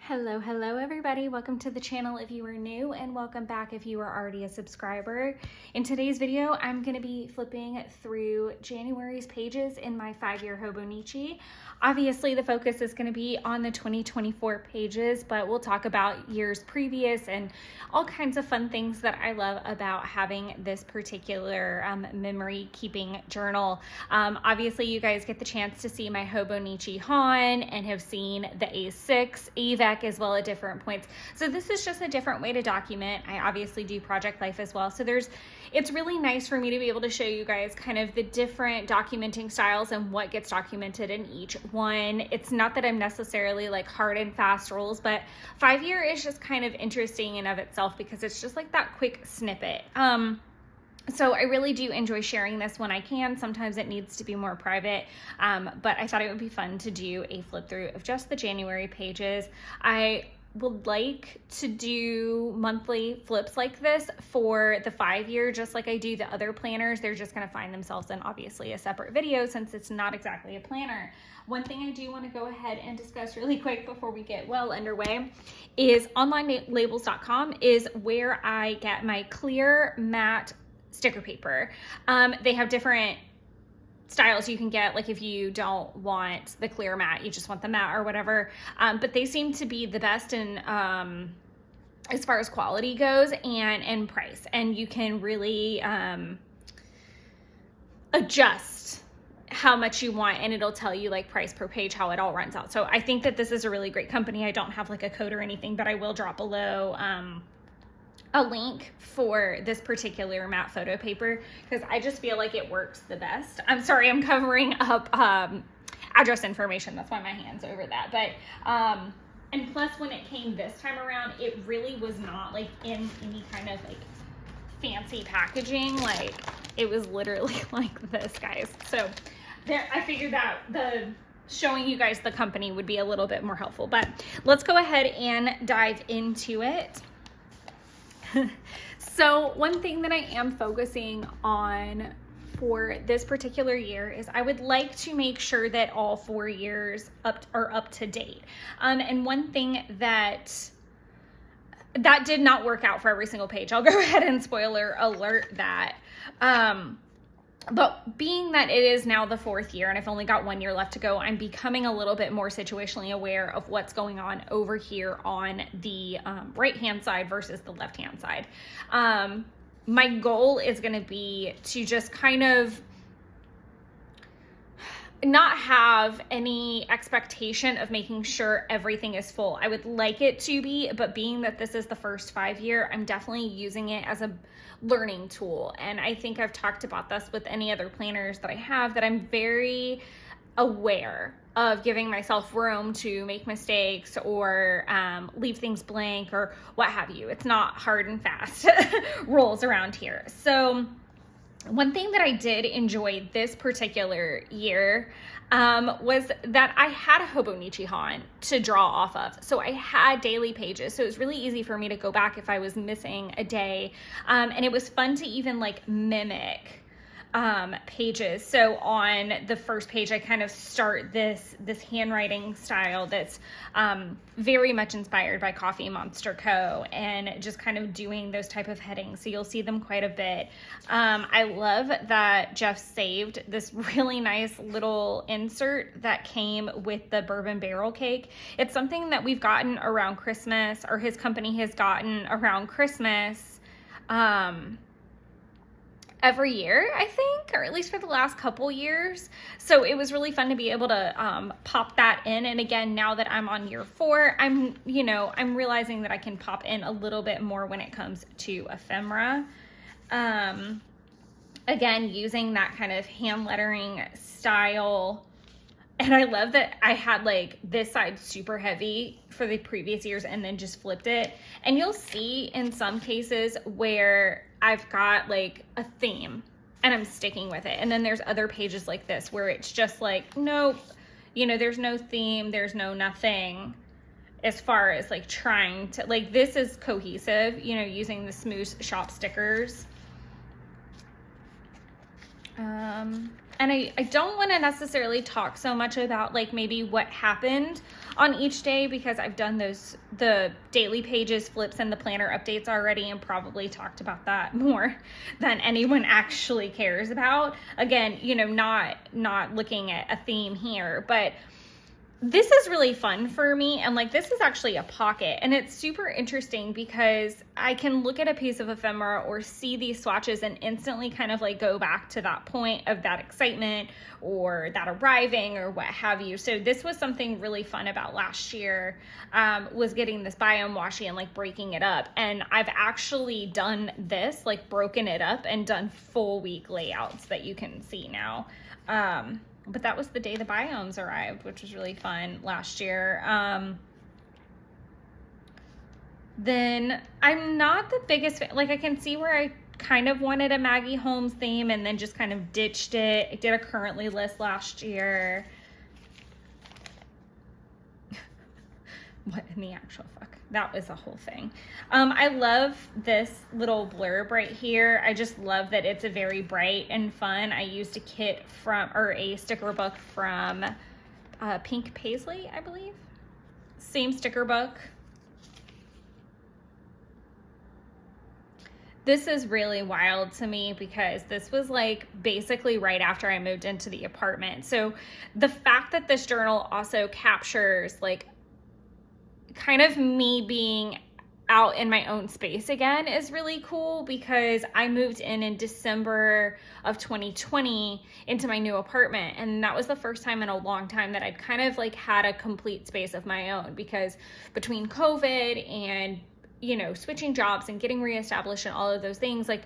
Hello everybody. Welcome to the channel if you are new, and welcome back if you are already a subscriber. In today's video, I'm going to be flipping through January's pages in my 5-year Hobonichi. Obviously, the focus is going to be on the 2024 pages, but we'll talk about years previous and all kinds of fun things that I love about having this particular memory keeping journal. Obviously, you guys get the chance to see my Hobonichi Han and have seen the A6 AVEC as well at different points. So this is just a different way to document. I obviously do project life as well. So it's really nice for me to be able to show you guys kind of the different documenting styles and what gets documented in each one. It's not that I'm necessarily like hard and fast rules, but 5-year is just kind of interesting in of itself because it's just like that quick snippet. So I really do enjoy sharing this when I can. Sometimes it needs to be more private, but I thought it would be fun to do a flip through of just the January pages. I would like to do monthly flips like this for the 5-year, just like I do the other planners. They're just going to find themselves in obviously a separate video since it's not exactly a planner. One thing I do want to go ahead and discuss really quick before we get well underway is onlinelabels.com is where I get my clear matte sticker paper. They have different styles you can get, like if you don't want the clear matte, you just want the matte or whatever, but they seem to be the best in as far as quality goes and price, and you can really adjust how much you want, and it'll tell you like price per page, how it all runs out. So I think that this is a really great company. I don't have like a code or anything, but I will drop below a link for this particular matte photo paper because I just feel like it works the best. I'm sorry, I'm covering up address information. That's why my hand's over that. But and plus when it came this time around, it really was not like in any kind of like fancy packaging. Like it was literally like this, guys. So there, I figured that the showing you guys the company would be a little bit more helpful, but let's go ahead and dive into it. So one thing that I am focusing on for this particular year is I would like to make sure that all 4 years are up to date. And one thing that did not work out for every single page. I'll go ahead and spoiler alert that. But being that it is now the 4th year and I've only got 1 year left to go, I'm becoming a little bit more situationally aware of what's going on over here on the right-hand side versus the left-hand side. My goal is going to be to just kind of not have any expectation of making sure everything is full. I would like it to be, but being that this is the first 5-year, I'm definitely using it as a learning tool. And I think I've talked about this with any other planners that I have, that I'm very aware of giving myself room to make mistakes or leave things blank or what have you. It's not hard and fast rules around here. So one thing that I did enjoy this particular year was that I had a Hobonichi Han to draw off of. So I had daily pages. So it was really easy for me to go back if I was missing a day. And it was fun to even like mimic pages. So on the first page, I kind of start this handwriting style that's very much inspired by Coffee Monster Co. and just kind of doing those type of headings. So you'll see them quite a bit. I love that Jeff saved this really nice little insert that came with the bourbon barrel cake. It's something that we've gotten around Christmas, or his company has gotten around Christmas every year, I think, or at least for the last couple years. So it was really fun to be able to pop that in. And again, now that I'm on year 4, I'm realizing that I can pop in a little bit more when it comes to ephemera. Again, using that kind of hand lettering style. And I love that I had like this side super heavy for the previous years and then just flipped it. And you'll see in some cases where I've got like a theme and I'm sticking with it. And then there's other pages like this where it's just like, nope, there's no theme, there's no nothing as far as like trying to, like this is cohesive, using the Smooth Shop stickers. And I don't want to necessarily talk so much about like maybe what happened on each day, because I've done the daily pages, flips, and the planner updates already, and probably talked about that more than anyone actually cares about. Again, you know, not looking at a theme here, but this is really fun for me. And like, this is actually a pocket, and it's super interesting because I can look at a piece of ephemera or see these swatches and instantly kind of like go back to that point of that excitement or that arriving or what have you. So this was something really fun about last year, was getting this biome washi and like breaking it up. And I've actually done this, like broken it up and done full week layouts that you can see now. But that was the day the biomes arrived, which was really fun last year. Then I'm not the biggest fan. Like, I can see where I kind of wanted a Maggie Holmes theme and then just kind of ditched it. I did a currently list last year. What in the actual fuck? That was a whole thing. I love this little blurb right here. I just love that it's a very bright and fun. I used a kit from, or a sticker book from Pink Paisley, I believe. Same sticker book. This is really wild to me because this was like basically right after I moved into the apartment. So the fact that this journal also captures like kind of me being out in my own space again is really cool, because I moved in December of 2020 into my new apartment, and that was the first time in a long time that I'd kind of like had a complete space of my own, because between COVID and, you know, switching jobs and getting reestablished and all of those things, like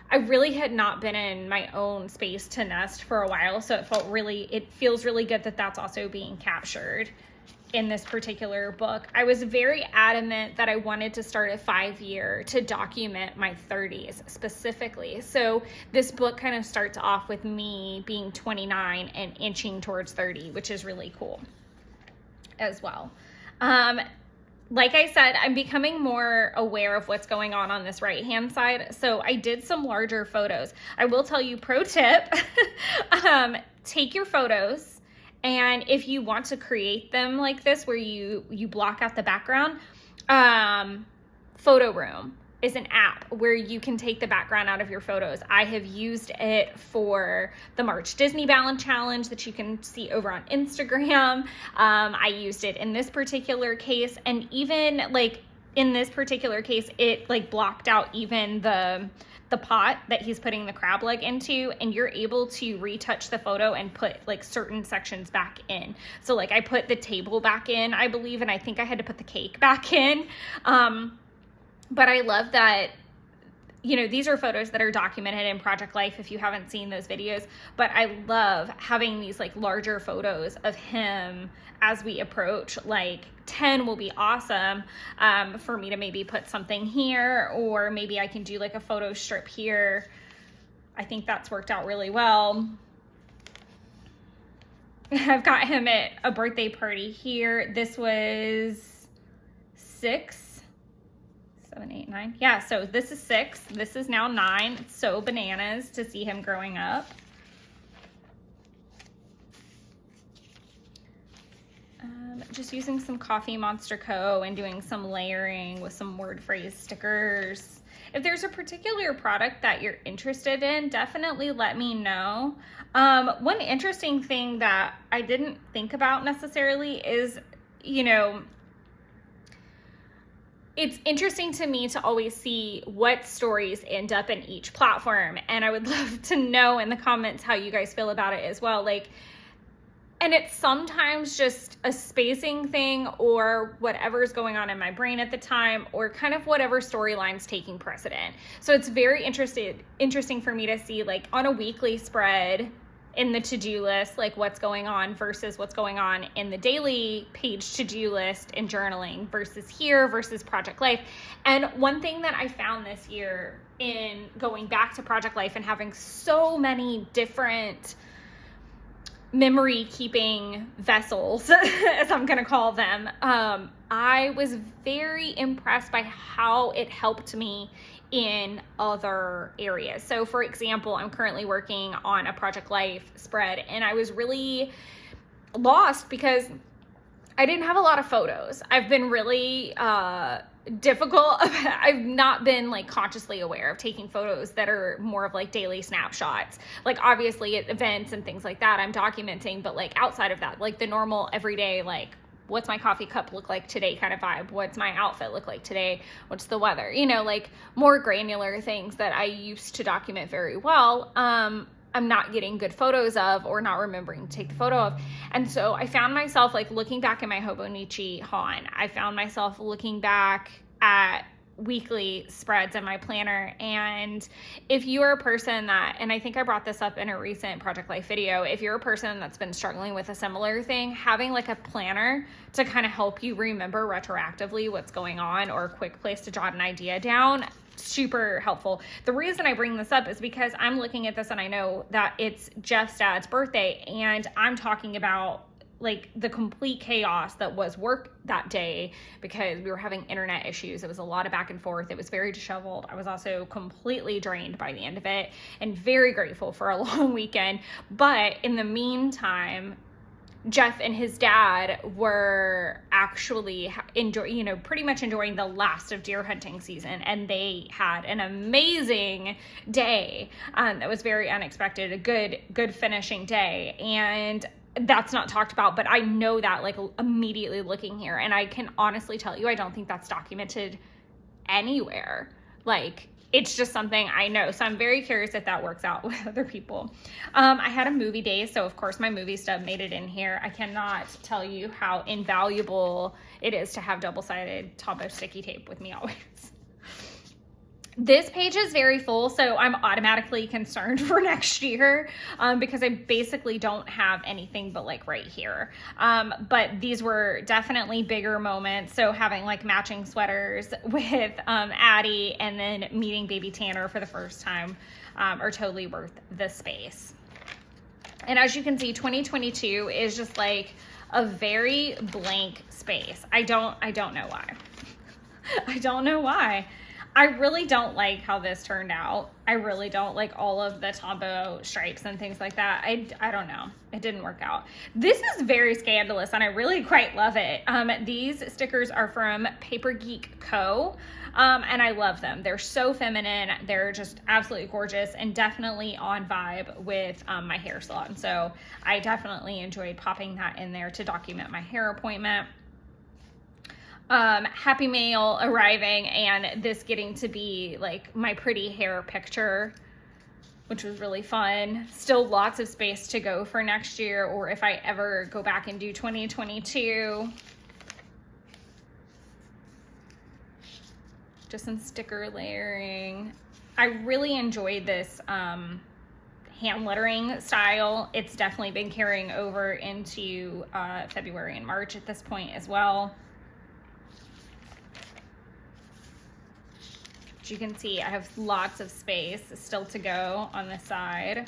I really had not been in my own space to nest for a while. So it feels really good that that's also being captured in this particular book. I was very adamant that I wanted to start a 5-year to document my 30s specifically. So this book kind of starts off with me being 29 and inching towards 30, which is really cool as well. Like I said, I'm becoming more aware of what's going on this right-hand side. So I did some larger photos. I will tell you, pro tip, take your photos, and if you want to create them like this, where you block out the background, Photo Room is an app where you can take the background out of your photos. I have used it for the March Disney Balance Challenge that you can see over on Instagram. I used it in this particular case, and even like in this particular case, it like blocked out even the pot that he's putting the crab leg into, and you're able to retouch the photo and put like certain sections back in. So like I put the table back in, I believe, and I think I had to put the cake back in. But I love that, you know, these are photos that are documented in Project Life if you haven't seen those videos, but I love having these like larger photos of him as we approach. Like 10 will be awesome for me to maybe put something here, or maybe I can do like a photo strip here. I think that's worked out really well. I've got him at a birthday party here. This was 6, 7, 8, 9. Yeah, so this is 6. This is now 9. It's so bananas to see him growing up. Just using some Coffee Monster Co. and doing some layering with some word phrase stickers. If there's a particular product that you're interested in, definitely let me know. One interesting thing that I didn't think about necessarily is, you know, it's interesting to me to always see what stories end up in each platform. And I would love to know in the comments how you guys feel about it as well. Like, and it's sometimes just a spacing thing or whatever's going on in my brain at the time, or kind of whatever storyline's taking precedent. So it's very interesting for me to see, like, on a weekly spread in the to-do list, like what's going on versus what's going on in the daily page to-do list and journaling versus here versus Project Life. And one thing that I found this year in going back to Project Life and having so many different memory keeping vessels, as I'm going to call them, I was very impressed by how it helped me in other areas. So for example, I'm currently working on a Project Life spread, and I was really lost because I didn't have a lot of photos. I've been really difficult. I've not been like consciously aware of taking photos that are more of like daily snapshots. Like obviously at events and things like that, I'm documenting, but like outside of that, like the normal everyday, like what's my coffee cup look like today kind of vibe? What's my outfit look like today? What's the weather? You know, like more granular things that I used to document very well. I'm not getting good photos of, or not remembering to take the photo of. And so I found myself like looking back at my Hobonichi Han. I found myself looking back at weekly spreads in my planner. And if you are a person that, and I think I brought this up in a recent Project Life video, if you're a person that's been struggling with a similar thing, having like a planner to kind of help you remember retroactively what's going on, or a quick place to jot an idea down, super helpful. The reason I bring this up is because I'm looking at this and I know that it's Jeff's dad's birthday, and I'm talking about like the complete chaos that was work that day because we were having internet issues. It was a lot of back and forth. It was very disheveled. I was also completely drained by the end of it, and very grateful for a long weekend. But in the meantime, Jeff and his dad were actually pretty much enjoying the last of deer hunting season, and they had an amazing day. That was very unexpected, a good finishing day, and that's not talked about, but I know that like immediately looking here, and I can honestly tell you, I don't think that's documented anywhere. Like, it's just something I know. So I'm very curious if that works out with other people. I had a movie day, so of course my movie stuff made it in here. I cannot tell you how invaluable it is to have double-sided Tombow sticky tape with me always. This page is very full, so I'm automatically concerned for next year because I basically don't have anything but like right here. But these were definitely bigger moments. So having like matching sweaters with Addie, and then meeting baby Tanner for the first time are totally worth the space. And as you can see, 2022 is just like a very blank space. I don't know why. I don't know why. I really don't like how this turned out. I really don't like all of the Tombow stripes and things like that. I don't know. It didn't work out. This is very scandalous, and I really quite love it. These stickers are from Paper Geek Co. And I love them. They're so feminine. They're just absolutely gorgeous, and definitely on vibe with my hair salon. So I definitely enjoyed popping that in there to document my hair appointment. Happy Mail arriving, and this getting to be like my pretty hair picture, which was really fun. Still lots of space to go for next year, or if I ever go back and do 2022. Just some sticker layering. I really enjoyed this hand lettering style. It's definitely been carrying over into February and March at this point as well. As you can see, I have lots of space still to go on this side.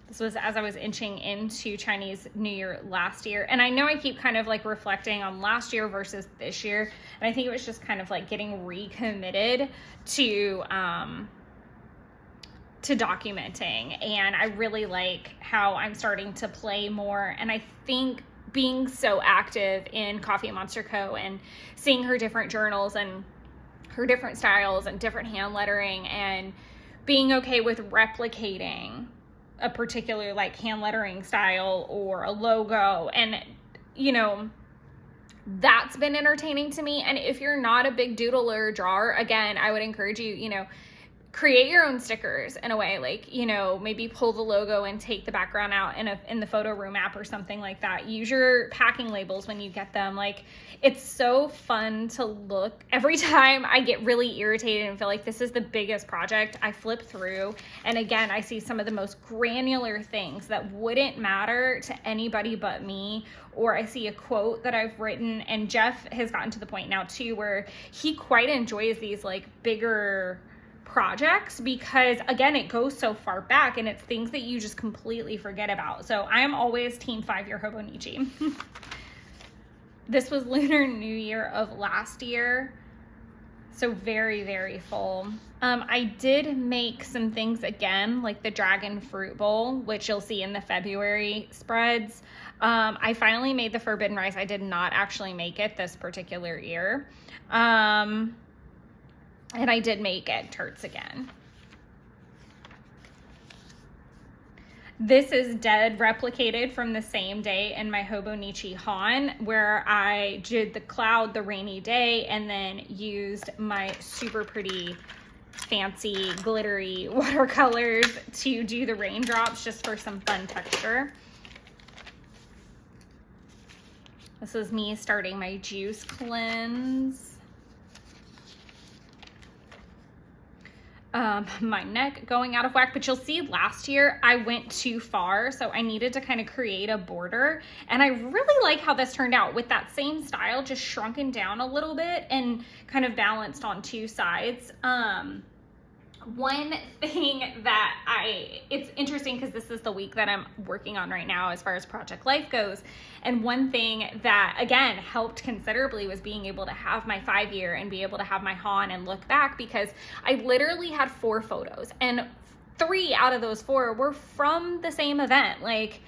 This was as I was inching into Chinese New Year last year. And I know I keep kind of like reflecting on last year versus this year. And I think it was just kind of like getting recommitted to documenting. And I really like how I'm starting to play more. And I think being so active in Coffee and Monster Co. and seeing her different journals and her different styles and different hand lettering, and being okay with replicating a particular like hand lettering style or a logo, and you know, that's been entertaining to me. And if you're not a big doodler drawer, again, I would encourage you, you know, create your own stickers in a way, like, you know, maybe pull the logo and take the background out in the photo room app or something like that. Use your packing labels when you get them. Like, it's so fun to look. Every time I get really irritated and feel like this is the biggest project, I flip through, and again, I see some of the most granular things that wouldn't matter to anybody but me, or I see a quote that I've written. And Jeff has gotten to the point now too where he quite enjoys these like bigger projects, because again, it goes so far back and it's things that you just completely forget about. So I am always team 5-year Hobonichi. This was Lunar New Year of last year. So very, very full. I did make some things again, like the dragon fruit bowl, which you'll see in the February spreads. I finally made the forbidden rice. I did not actually make it this particular year. And I did make egg tarts again. This is dead replicated from the same day in my Hobonichi Han, where I did the cloud, the rainy day, and then used my super pretty fancy glittery watercolors to do the raindrops just for some fun texture. This is me starting my juice cleanse. My neck going out of whack, but you'll see last year I went too far, so I needed to kind of create a border, and I really like how this turned out with that same style, just shrunken down a little bit and kind of balanced on two sides. One thing that it's interesting because this is the week that I'm working on right now as far as project life goes. And one thing that, again, helped considerably was being able to have my 5-year and be able to have my Han and look back, because I literally had 4 photos and 3 out of those 4 were from the same event. Like,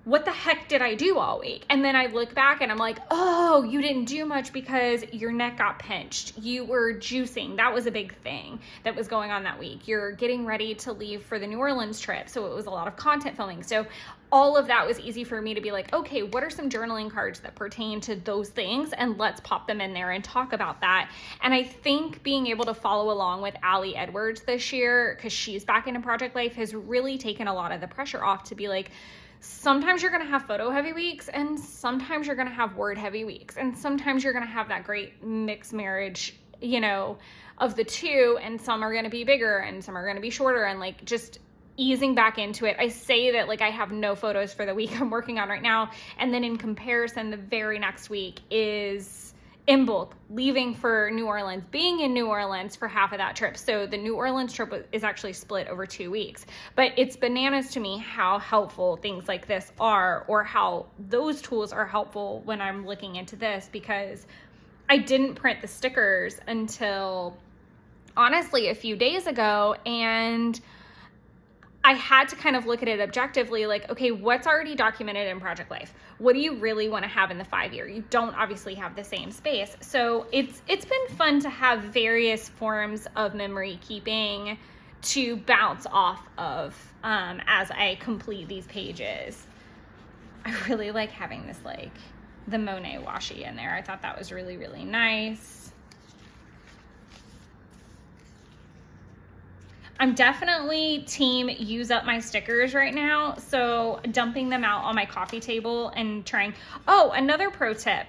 what the heck did I do all week? And then I look back and I'm like, oh, you didn't do much because your neck got pinched. You were juicing. That was a big thing that was going on that week. You're getting ready to leave for the New Orleans trip. So it was a lot of content filming. So all of that was easy for me to be like, okay, what are some journaling cards that pertain to those things? And let's pop them in there and talk about that. And I think being able to follow along with Allie Edwards this year, because she's back into Project Life, has really taken a lot of the pressure off to be like, sometimes you're going to have photo heavy weeks, and sometimes you're going to have word heavy weeks, and sometimes you're going to have that great mixed marriage, you know, of the two, and some are going to be bigger and some are going to be shorter, and like just easing back into it. I say that like I have no photos for the week I'm working on right now, and then in comparison, the very next week is in bulk, leaving for New Orleans, being in New Orleans for half of that trip. So the New Orleans trip is actually split over 2 weeks. But it's bananas to me how helpful things like this are, or how those tools are helpful when I'm looking into this, because I didn't print the stickers until honestly a few days ago, and I had to kind of look at it objectively, like, okay, what's already documented in Project Life? What do you really want to have in the 5-year? You don't obviously have the same space. So it's been fun to have various forms of memory keeping to bounce off of as I complete these pages. I really like having this, like, the Monet washi in there. I thought that was really, really nice. I'm definitely team use up my stickers right now. So dumping them out on my coffee table and trying. Oh, another pro tip.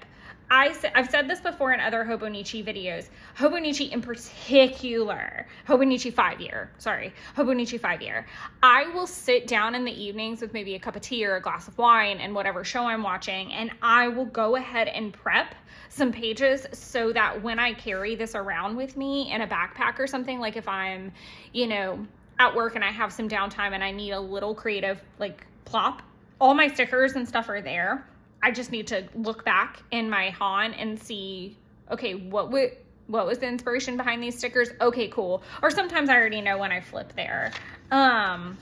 I've said this before in other Hobonichi videos. Hobonichi in particular, Hobonichi 5-year. I will sit down in the evenings with maybe a cup of tea or a glass of wine and whatever show I'm watching, and I will go ahead and prep some pages so that when I carry this around with me in a backpack or something, like if I'm, you know, at work and I have some downtime and I need a little creative like plop, all my stickers and stuff are there. I just need to look back in my Han and see, okay, what was the inspiration behind these stickers? Okay, cool. Or sometimes I already know when I flip there. I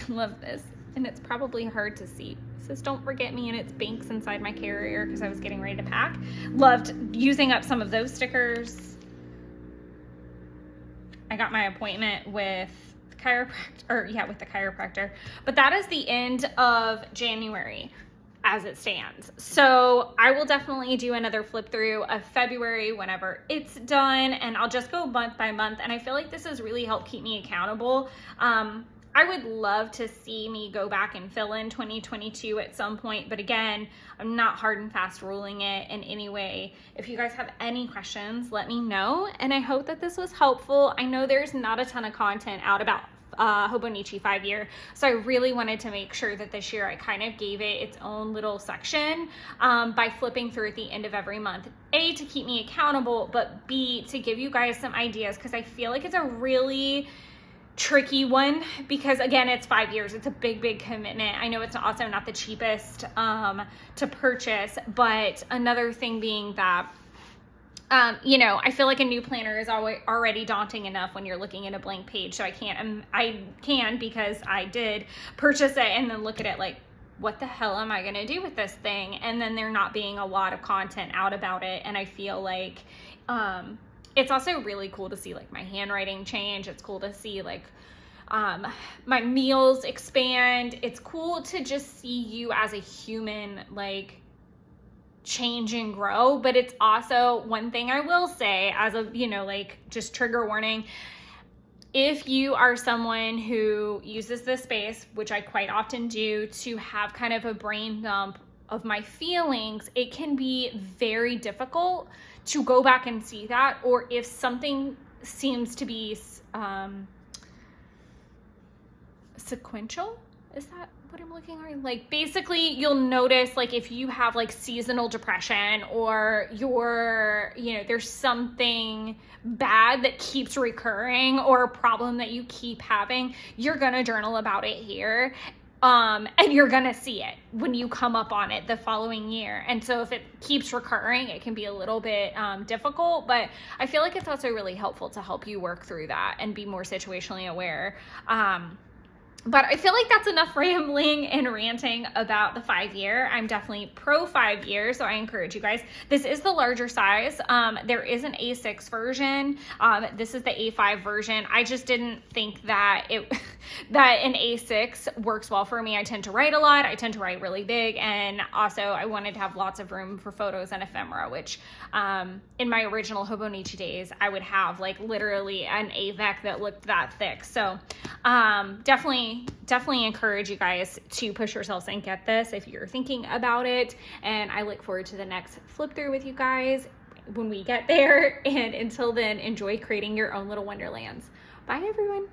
love this. And it's probably hard to see. It says, don't forget me, and it's banks inside my carrier because I was getting ready to pack. Loved using up some of those stickers. I got my appointment with the chiropractor. But that is the end of January as it stands. So I will definitely do another flip through of February whenever it's done, and I'll just go month by month. And I feel like this has really helped keep me accountable. I would love to see me go back and fill in 2022 at some point, but again, I'm not hard and fast ruling it in any way. If you guys have any questions, let me know, and I hope that this was helpful. I know there's not a ton of content out about Hobonichi 5-year, so I really wanted to make sure that this year I kind of gave it its own little section by flipping through at the end of every month. A, to keep me accountable, but B, to give you guys some ideas, because I feel like it's a really tricky one, because again, it's 5 years. It's a big commitment. I know it's also not the cheapest to purchase, but another thing being that you know, I feel like a new planner is already daunting enough when you're looking at a blank page. So I can, because I did purchase it and then look at it like, what the hell am I going to do with this thing? And then there not being a lot of content out about it. And I feel like, it's also really cool to see like my handwriting change. It's cool to see like, my meals expand. It's cool to just see you as a human, like, change and grow. But it's also, one thing I will say as a, you know, like, just trigger warning, if you are someone who uses this space, which I quite often do, to have kind of a brain dump of my feelings, it can be very difficult to go back and see that. Or if something seems to be sequential, is that what I'm looking at? Like, basically you'll notice, like, if you have like seasonal depression, or you're, you know, there's something bad that keeps recurring, or a problem that you keep having, you're gonna journal about it here. And you're gonna see it when you come up on it the following year. And so if it keeps recurring, it can be a little bit difficult, but I feel like it's also really helpful to help you work through that and be more situationally aware. But I feel like that's enough rambling and ranting about the 5-year. I'm definitely pro 5 years, so I encourage you guys. This is the larger size. There is an A6 version. This is the A5 version. I just didn't think that that an A6 works well for me. I tend to write a lot. I tend to write really big, and also I wanted to have lots of room for photos and ephemera, which in my original Hobonichi days, I would have like literally an AVEC that looked that thick. So definitely encourage you guys to push yourselves and get this if you're thinking about it. And I look forward to the next flip through with you guys when we get there. And until then, enjoy creating your own little wonderlands. Bye, everyone.